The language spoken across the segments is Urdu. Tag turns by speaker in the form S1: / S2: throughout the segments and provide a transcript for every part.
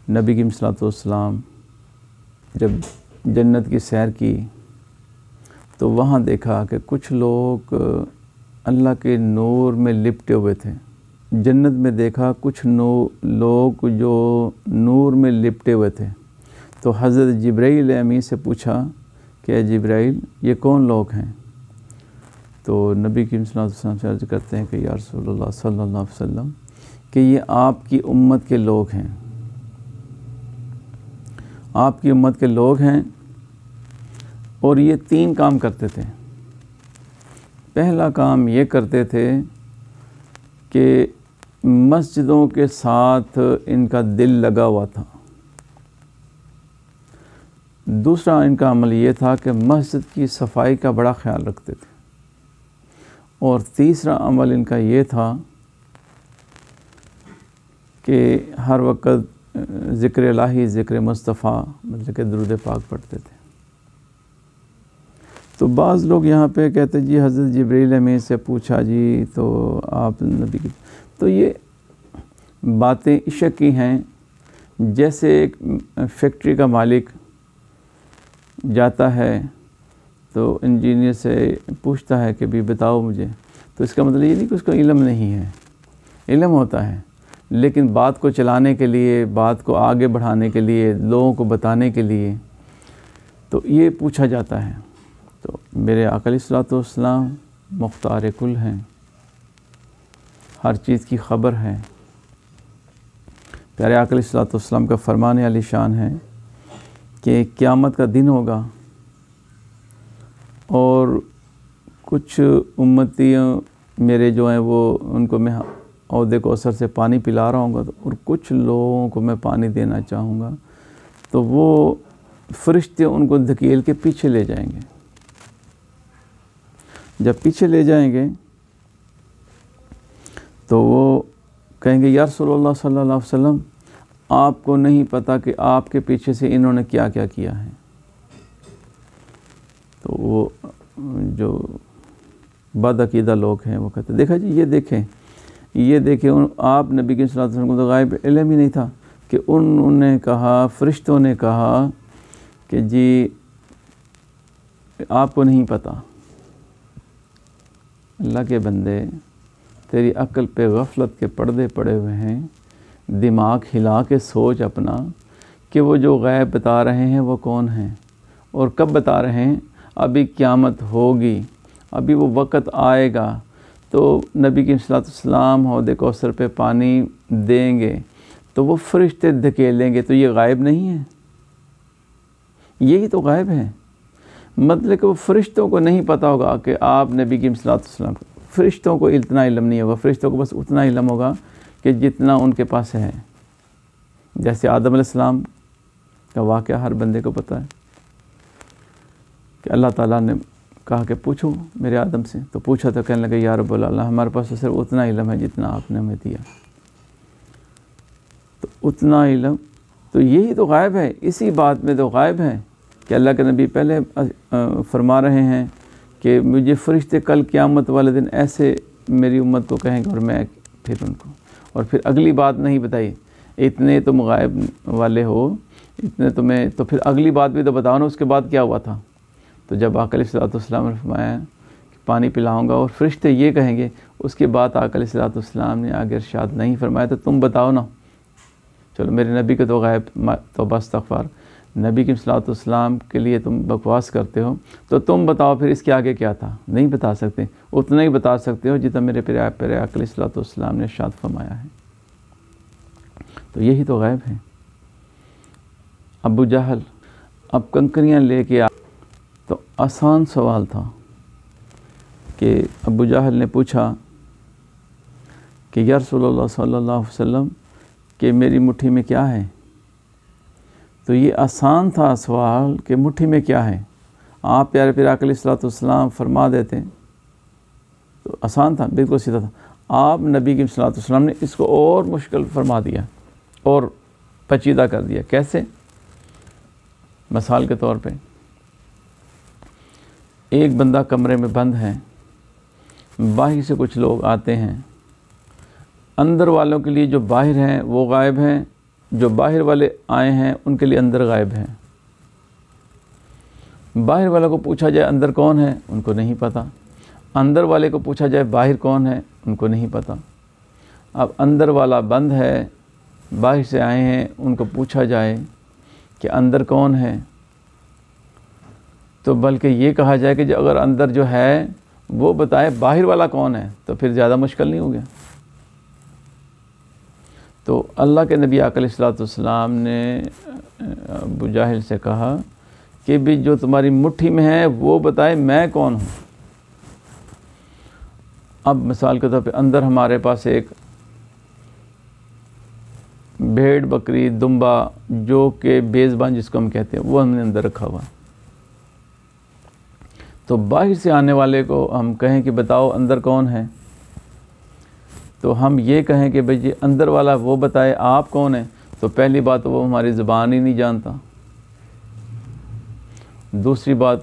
S1: نبی کی صلوات والسلام جب جنت کی سیر کی تو وہاں دیکھا کہ کچھ لوگ اللہ کے نور میں لپٹے ہوئے تھے۔ جنت میں دیکھا کچھ لوگ جو نور میں لپٹے ہوئے تھے، تو حضرت جبرائیل امین سے پوچھا کہ اے جبرائیل یہ کون لوگ ہیں؟ تو نبی کی صلی اللہ علیہ وسلم سے عرض کرتے ہیں کہ یا رسول اللہ صلی اللہ علیہ وسلم کہ یہ آپ کی امت کے لوگ ہیں، آپ کی امت کے لوگ ہیں، اور یہ 3 کام کرتے تھے۔ پہلا کام یہ کرتے تھے کہ مسجدوں کے ساتھ ان کا دل لگا ہوا تھا۔ دوسرا ان کا عمل یہ تھا کہ مسجد کی صفائی کا بڑا خیال رکھتے تھے، اور تیسرا عمل ان کا یہ تھا کہ ہر وقت ذکر الہی، ذکر مصطفیٰ مطلب کہ درود پاک پڑھتے تھے۔ تو بعض لوگ یہاں پہ کہتے جی حضرت جبرائیل امین سے پوچھا جی تو آپ نبی کی، تو یہ باتیں عشق کی ہیں۔ جیسے ایک فیکٹری کا مالک جاتا ہے تو انجینئر سے پوچھتا ہے کہ بھی بتاؤ مجھے، تو اس کا مطلب یہ نہیں کہ اس کو علم نہیں ہے، علم ہوتا ہے، لیکن بات کو چلانے کے لیے، بات کو آگے بڑھانے کے لیے، لوگوں کو بتانے کے لیے تو یہ پوچھا جاتا ہے۔ تو میرے آقا علیہ الصلوۃ والسلام مختار کل ہیں، ہر چیز کی خبر ہے۔ پیارے آقا علیہ الصلوۃ والسلام کا فرمان علی شان ہے کہ قیامت کا دن ہوگا اور کچھ امتیوں میرے جو ہیں وہ ان کو میں عہد کوثر سے پانی پلا رہا ہوں گا، اور کچھ لوگوں کو میں پانی دینا چاہوں گا، تو وہ فرشتے ان کو دھکیل کے پیچھے لے جائیں گے۔ جب پیچھے لے جائیں گے تو وہ کہیں گے یا رسول اللہ صلی اللہ علیہ وسلم آپ کو نہیں پتہ کہ آپ کے پیچھے سے انہوں نے کیا کیا کیا ہے۔ تو وہ جو بد عقیدہ لوگ ہیں وہ کہتے ہیں دیکھا جی یہ دیکھیں آپ نبی کی صلی اللہ علیہ وسلم کو تو غائب علم ہی نہیں تھا کہ انہوں نے کہا، فرشتوں نے کہا کہ جی آپ کو نہیں پتہ۔ اللہ کے بندے تیری عقل پہ غفلت کے پردے پڑے ہوئے ہیں، دماغ ہلا کے سوچ اپنا کہ وہ جو غیب بتا رہے ہیں وہ کون ہیں اور کب بتا رہے ہیں۔ ابھی قیامت ہوگی، ابھی وہ وقت آئے گا تو نبی کی صلی اللہ علیہ وسلم حوض کوثر پہ پانی دیں گے تو وہ فرشتے دھکیلیں گے، تو یہ غائب نہیں ہے، یہی تو غائب ہے۔ مطلب کہ وہ فرشتوں کو نہیں پتہ ہوگا کہ آپ نبی کی صلی اللہ علیہ وسلم، فرشتوں کو اتنا علم نہیں ہوگا، فرشتوں کو بس اتنا علم ہوگا کہ جتنا ان کے پاس ہے۔ جیسے آدم علیہ السلام کا واقعہ ہر بندے کو پتہ ہے کہ اللہ تعالیٰ نے کہا کہ پوچھو میرے آدم سے، تو پوچھا تو کہنے لگا یا رب اللہ ہمارے پاس تو صرف اتنا علم ہے جتنا آپ نے ہمیں دیا۔ تو اتنا علم تو یہی تو غائب ہے، اسی بات میں تو غائب ہے کہ اللہ کے نبی پہلے فرما رہے ہیں کہ مجھے فرشتے کل قیامت والے دن ایسے میری امت کو کہیں گے اور میں پھر ان کو، اور پھر اگلی بات نہیں بتائی، اتنے تم غائب والے ہو، اتنے تمہیں، تو پھر اگلی بات بھی تو بتاؤ نا، اس کے بعد کیا ہوا تھا۔ تو جب آقا علیہ الصلوۃ والسلام نے فرمایا کہ پانی پلاؤں گا اور فرشتے یہ کہیں گے، اس کے بعد آقا علیہ الصلوۃ والسلام نے آگے ارشاد نہیں فرمایا تو تم بتاؤ نا۔ چلو میرے نبی کے تو غائب توبہ استغفار، نبی کی صلی اللہ علیہ وسلم کے لیے تم بکواس کرتے ہو، تو تم بتاؤ پھر اس کے آگے کیا تھا۔ نہیں بتا سکتے، اتنا ہی بتا سکتے ہو جتنا میرے پیارے آقا علیہ الصلوۃ والسلام نے ارشاد فرمایا ہے۔ تو یہی تو غیب ہے۔ ابو جہل اب کنکریاں لے کے تو آسان سوال تھا کہ ابو جہل نے پوچھا کہ یا رسول اللہ صلی اللہ علیہ وسلم کہ میری مٹھی میں کیا ہے؟ تو یہ آسان تھا سوال کہ مٹھی میں کیا ہے، آپ پیارے پیارے آقا علیہ الصلوۃ والسلام فرما دیتے تو آسان تھا، بالکل سیدھا تھا۔ آپ نبی کی صلی اللہ علیہ وسلم نے اس کو اور مشکل فرما دیا اور پیچیدہ کر دیا۔ کیسے؟ مثال کے طور پہ ایک بندہ کمرے میں بند ہے، باہر سے کچھ لوگ آتے ہیں، اندر والوں کے لیے جو باہر ہیں وہ غائب ہیں، جو باہر والے آئے ہیں ان کے لیے اندر غائب ہیں۔ باہر والے کو پوچھا جائے اندر کون ہے، ان کو نہیں پتہ۔ اندر والے کو پوچھا جائے باہر کون ہے، ان کو نہیں پتہ۔ اب اندر والا بند ہے، باہر سے آئے ہیں، ان کو پوچھا جائے کہ اندر کون ہے، تو بلکہ یہ کہا جائے کہ جو اگر اندر جو ہے وہ بتائے باہر والا کون ہے تو پھر زیادہ مشکل نہیں ہو گیا۔ تو اللہ کے نبی آقا علیہ الصلوۃ والسلام نے ابو جہل سے کہا کہ بھی جو تمہاری مٹھی میں ہے وہ بتائے میں کون ہوں۔ اب مثال کے طور پہ اندر ہمارے پاس ایک بھیڑ، بکری، دمبا جو کہ بیزبان جس کو ہم کہتے ہیں، وہ ہم نے اندر رکھا ہوا۔ تو باہر سے آنے والے کو ہم کہیں کہ بتاؤ اندر کون ہے، تو ہم یہ کہیں کہ بھئی اندر والا وہ بتائے آپ کون ہیں، تو پہلی بات وہ ہماری زبان ہی نہیں جانتا، دوسری بات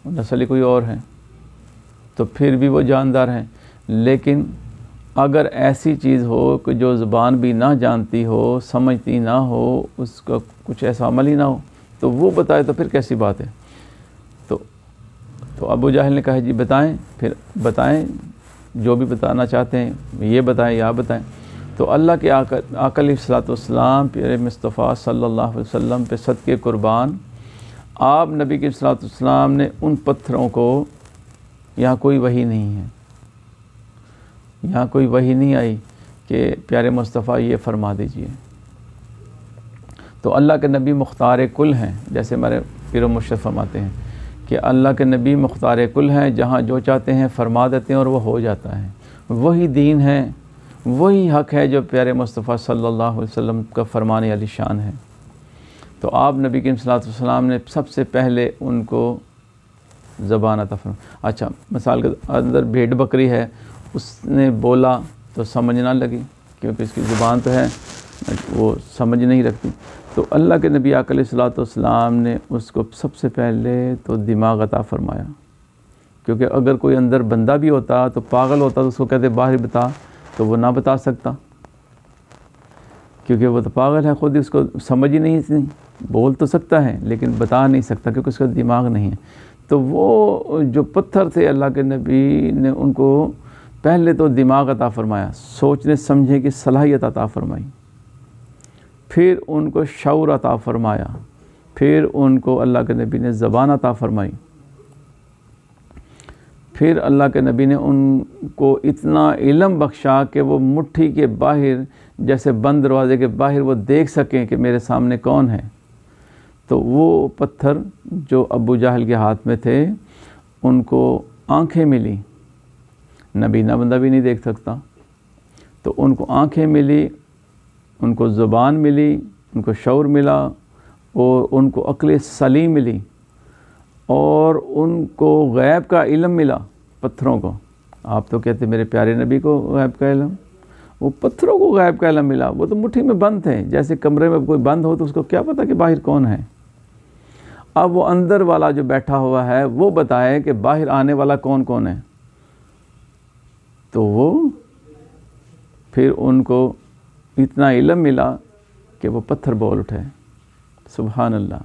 S1: نسل ہی کوئی اور ہے، تو پھر بھی وہ جاندار ہیں۔ لیکن اگر ایسی چیز ہو کہ جو زبان بھی نہ جانتی ہو، سمجھتی نہ ہو، اس کا کچھ ایسا عمل ہی نہ ہو، تو وہ بتائے تو پھر کیسی بات ہے۔ تو ابو جہل نے کہا جی بتائیں، پھر بتائیں جو بھی بتانا چاہتے ہیں، یہ بتائیں یا بتائیں۔ تو اللہ کے آقا علیہ الصلوۃ والسلام پیارے مصطفیٰ صلی اللہ علیہ وسلم پہ صدقے قربان، آپ نبی کے الصلوۃ والسلام نے ان پتھروں کو، یہاں کوئی وحی نہیں ہے، یہاں کوئی وحی نہیں آئی کہ پیارے مصطفیٰ یہ فرما دیجئے۔ تو اللہ کے نبی مختار کل ہیں، جیسے ہمارے پیر و مرشد فرماتے ہیں کہ اللہ کے نبی مختار کل ہیں، جہاں جو چاہتے ہیں فرما دیتے ہیں اور وہ ہو جاتا ہے۔ وہی دین ہے، وہی حق ہے جو پیارے مصطفیٰ صلی اللہ علیہ وسلم کا فرمان علی شان ہے۔ تو آپ نبی کریم صلی اللہ علیہ وسلم نے سب سے پہلے ان کو زبان عطا فرمائی۔ اچھا مثال کے اندر بھیڑ بکری ہے، اس نے بولا تو سمجھ نہ لگی کیونکہ اس کی زبان تو ہے، وہ سمجھ نہیں رکھتی۔ تو اللہ کے نبی آقا علیہ الصلوۃ والسلام نے اس کو سب سے پہلے تو دماغ عطا فرمایا، کیونکہ اگر کوئی اندر بندہ بھی ہوتا تو پاگل ہوتا تو اس کو کہتے باہر بتا، تو وہ نہ بتا سکتا، کیونکہ وہ تو پاگل ہے، خود اس کو سمجھ ہی نہیں، بول تو سکتا ہے لیکن بتا نہیں سکتا کیونکہ اس کا دماغ نہیں ہے۔ تو وہ جو پتھر تھے اللہ کے نبی نے ان کو پہلے تو دماغ عطا فرمایا، سوچنے سمجھنے کی صلاحیت عطا فرمائی، پھر ان کو شعور عطا فرمایا، پھر ان کو اللہ کے نبی نے زبان عطا فرمائی، پھر اللہ کے نبی نے ان کو اتنا علم بخشا کہ وہ مٹھی کے باہر، جیسے بند دروازے کے باہر وہ دیکھ سکیں کہ میرے سامنے کون ہے۔ تو وہ پتھر جو ابو جہل کے ہاتھ میں تھے ان کو آنکھیں ملی، نبینہ بندہ بھی نہیں دیکھ سکتا، تو ان کو آنکھیں ملی، ان کو زبان ملی، ان کو شعور ملا، اور ان کو عقل سلیم ملی، اور ان کو غیب کا علم ملا پتھروں کو۔ آپ تو کہتے میرے پیارے نبی کو غیب کا علم، وہ پتھروں کو غیب کا علم ملا، وہ تو مٹھی میں بند تھے، جیسے کمرے میں کوئی بند ہو تو اس کو کیا پتہ کہ باہر کون ہے۔ اب وہ اندر والا جو بیٹھا ہوا ہے وہ بتائے کہ باہر آنے والا کون کون ہے، تو وہ پھر ان کو اتنا علم ملا کہ وہ پتھر بول اٹھے، سبحان اللہ،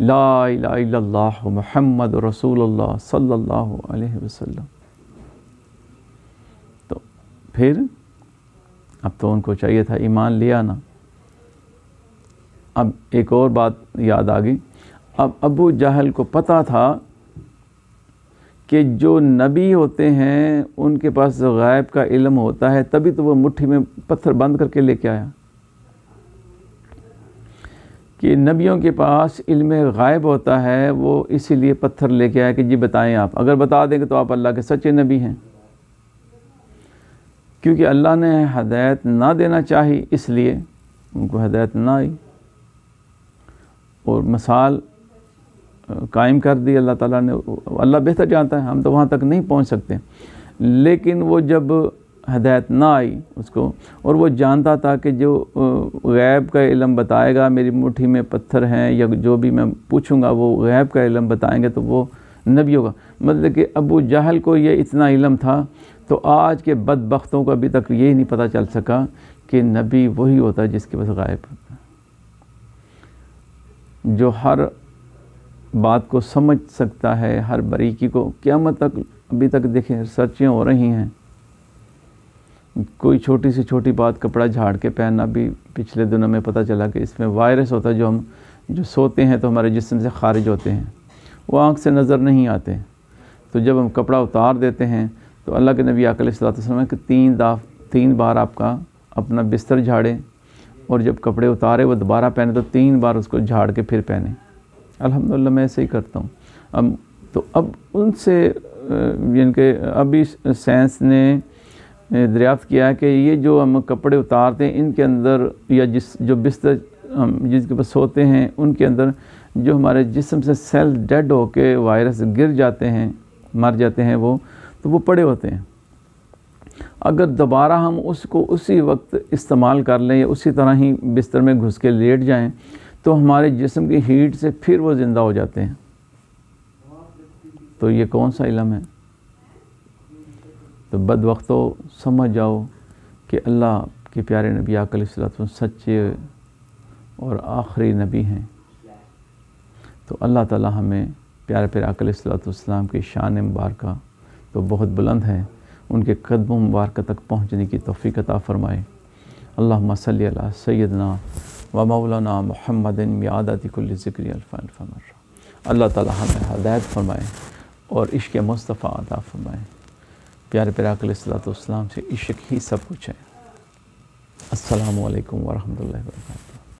S1: لا الہ الا اللہ محمد رسول اللہ صلی اللہ علیہ وسلم۔ تو پھر اب تو ان کو چاہیے تھا ایمان لیا نا۔ اب ایک اور بات یاد آ گئی، اب ابو جہل کو پتہ تھا کہ جو نبی ہوتے ہیں ان کے پاس غیب کا علم ہوتا ہے، تبھی تو وہ مٹھی میں پتھر بند کر کے لے کے آیا، کہ نبیوں کے پاس علم غائب ہوتا ہے، وہ اسی لیے پتھر لے کے آیا کہ جی بتائیں آپ، اگر بتا دیں گے تو آپ اللہ کے سچے نبی ہیں۔ کیونکہ اللہ نے ہدایت نہ دینا چاہی، اس لیے ان کو ہدایت نہ آئی، اور مثال قائم کر دی اللہ تعالیٰ نے۔ اللہ بہتر جانتا ہے، ہم تو وہاں تک نہیں پہنچ سکتے، لیکن وہ جب ہدایت نہ آئی اس کو، اور وہ جانتا تھا کہ جو غیب کا علم بتائے گا، میری مٹھی میں پتھر ہیں یا جو بھی میں پوچھوں گا وہ غیب کا علم بتائیں گے تو وہ نبی ہوگا۔ مطلب کہ ابو جہل کو یہ اتنا علم تھا، تو آج کے بدبختوں کو ابھی تک یہی نہیں پتہ چل سکا کہ نبی وہی ہوتا ہے جس کے پاس غائب ہوتا ہے۔ جو ہر بات کو سمجھ سکتا ہے، ہر باریکی کو. قیامت تک ابھی تک دیکھیں ریسرچیں ہو رہی ہیں. کوئی چھوٹی سے چھوٹی بات کپڑا جھاڑ کے پہننا بھی پچھلے دنوں میں پتہ چلا کہ اس میں وائرس ہوتا ہے جو سوتے ہیں تو ہمارے جسم سے خارج ہوتے ہیں، وہ آنکھ سے نظر نہیں آتے. تو جب ہم کپڑا اتار دیتے ہیں تو اللہ کے نبی علیہ الصلوۃ والسلام کہ 3 بار آپ کا اپنا بستر جھاڑیں، اور جب کپڑے اتارے وہ دوبارہ پہنے تو 3 بار اس کو جھاڑ کے پھر پہنیں. الحمدللہ میں ایسے ہی کرتا ہوں. اب ان سے یعنی کہ ابھی سائنس نے دریافت کیا ہے کہ یہ جو ہم کپڑے اتارتے ہیں ان کے اندر یا جو بستر ہم جس کے پاس سوتے ہیں ان کے اندر جو ہمارے جسم سے سیل ڈیڈ ہو کے وائرس گر جاتے ہیں، مر جاتے ہیں تو وہ پڑے ہوتے ہیں. اگر دوبارہ ہم اس کو اسی وقت استعمال کر لیں یا اسی طرح ہی بستر میں گھس کے لیٹ جائیں تو ہمارے جسم کی ہیٹ سے پھر وہ زندہ ہو جاتے ہیں. تو یہ کون سا علم ہے؟ تو بد وقتوں سمجھ جاؤ کہ اللہ کے پیارے نبی آقا علیہ الصلوۃ والسلام سچے اور آخری نبی ہیں. تو اللہ تعالی ہمیں پیارے پیارے آقا علیہ الصلوۃ والسلام کی شان مبارکہ تو بہت بلند ہے، ان کے قدموں مبارکہ تک پہنچنے کی توفیق عطا فرمائے. اللہم صلی علی سیدنا و مولانا محمد بعدد کل ذکر الف الف مرہ. اللہ تعالی ہمیں ہدایت فرمائے اور عشق مصطفیٰ عطا فرمائے. پیارے پیارے آقا علیہ الصلوۃ والسلام سے عشق ہی سب کچھ ہے. السلام علیکم ورحمۃ اللہ وبرکاتہ.